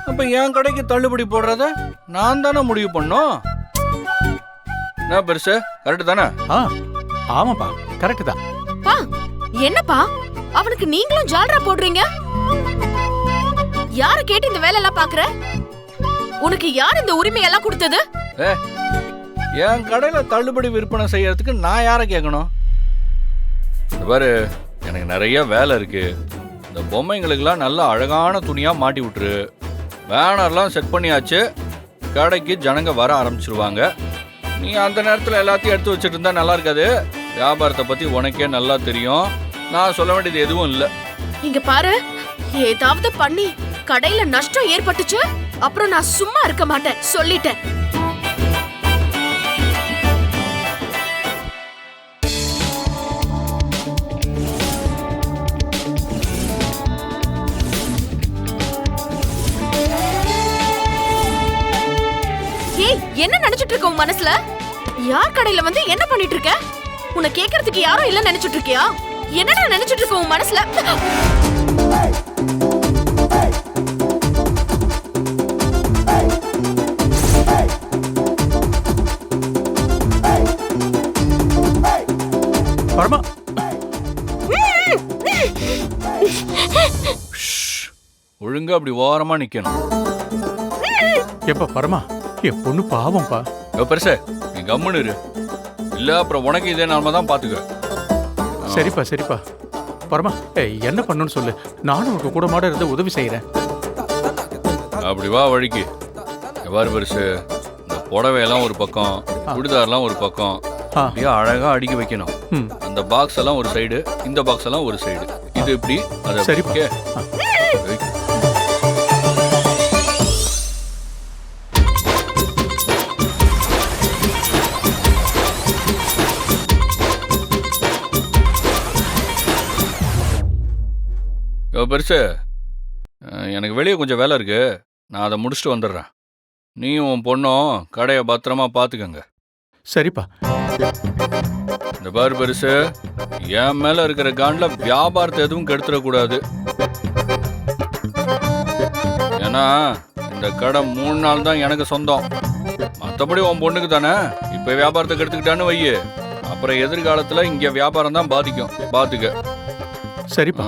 அப்ப என் கடைக்கு தள்ளுபடி போடுறத நான் தானே முடிவு பண்ணோம். என்ன பெருசு, கரெக்ட் தானே? ஆமாப்பா, கரெக்ட் தான். பா, என்னப்பா அவனுக்கு நீங்களும் ஜால்ரா போடுறீங்க? யார கேட்டு இந்த வேலை எல்லாம் பாக்குற? உனக்கு யார் இந்த உரிமை எல்லாம் கொடுத்தது? என் கடையில தள்ளுபடி விற்பனை செய்யறதுக்கு நான் யாரை கேட்கணும்? பாரு, எனக்கு நிறைய வேலை இருக்கு. இந்த பொம்மைங்களுக்கெல்லாம் நல்ல அழகான துணியா மாட்டி விட்டுரு. பேனர்லாம் செட் பண்ணியாச்சு. கடைக்கு ஜனங்க வர ஆரம்பிச்சிருவாங்க. நீ அந்த நேரத்தில் எல்லாத்தையும் எடுத்து வச்சுட்டு இருந்தா நல்லா இருக்காது. வியாபாரத்தை பத்தி உனக்கே நல்லா தெரியும். நான் சொல்ல வேண்டியது எதுவும் இல்லை. இங்க பாரு, ஏதாவது பண்ணி கடையில நஷ்டம் ஏற்பட்டுச்சு அப்புறம் நான் சும்மா இருக்க மாட்டேன், சொல்லிட்டேன். என்ன நினைச்சிட்டு இருக்க உன் மனசுல? யார் கடையில வந்து என்ன பண்ணிட்டு இருக்க? உன்னை கேக்குறதுக்கு யாரும் இல்ல நினைச்சிட்டு இருக்கியா? என்னடா நினைச்சிட்டு இருக்க உன் மனசுல? பரமா, ஒழுங்கா அப்படி ஓரமா நிக்கணும். எப்ப பரமா, என் பொண்ணு பாவம்பா. பெருசே, நீ கம்முன்னு இரு. இல்ல அப்புறம் உனக்கு இதே நாம தான் பாத்துக்க. சரிப்பா சரிப்பா. பரமா, என்ன பண்ணணும்னு சொல்லு, நானும் உனக்கு கூட மாட இருந்து உதவி செய்யறேன். அப்படி வா வழிக்கு. எவ்வாறு பெருசு, இந்த புடவையெல்லாம் ஒரு பக்கம், சுடிதார்லாம் ஒரு பக்கம், அப்படியே அழகா அடுக்கி வைக்கணும். அந்த பாக்ஸ் எல்லாம் ஒரு சைடு, இந்த பாக்ஸ் எல்லாம் ஒரு சைடு. இது இப்படி அது சரிப்பா. பெருசு, எனக்கு வெளியே கொஞ்சம் வேலை இருக்கு. நான் அதை முடிச்சுட்டு வந்துடுறேன். நீயும் உன் பொண்ணும் கடையை பத்திரமா பார்த்துக்கங்க. சரிப்பா. இந்த பாரு பெருசு, என் மேல இருக்கிற காண்ட்ல வியாபாரத்தை எதுவும் கெடுத்துடக்கூடாது. ஏன்னா இந்த கடை 3 நாள் தான் எனக்கு சொந்தம். மற்றபடி உன் பொண்ணுக்கு தானே. இப்போ வியாபாரத்தை கெடுத்துக்கிட்டான்னு வையு, அப்புறம் எதிர்காலத்தில் இங்கே வியாபாரம் தான் பாதிக்கும். பார்த்துக்க. சரிப்பா.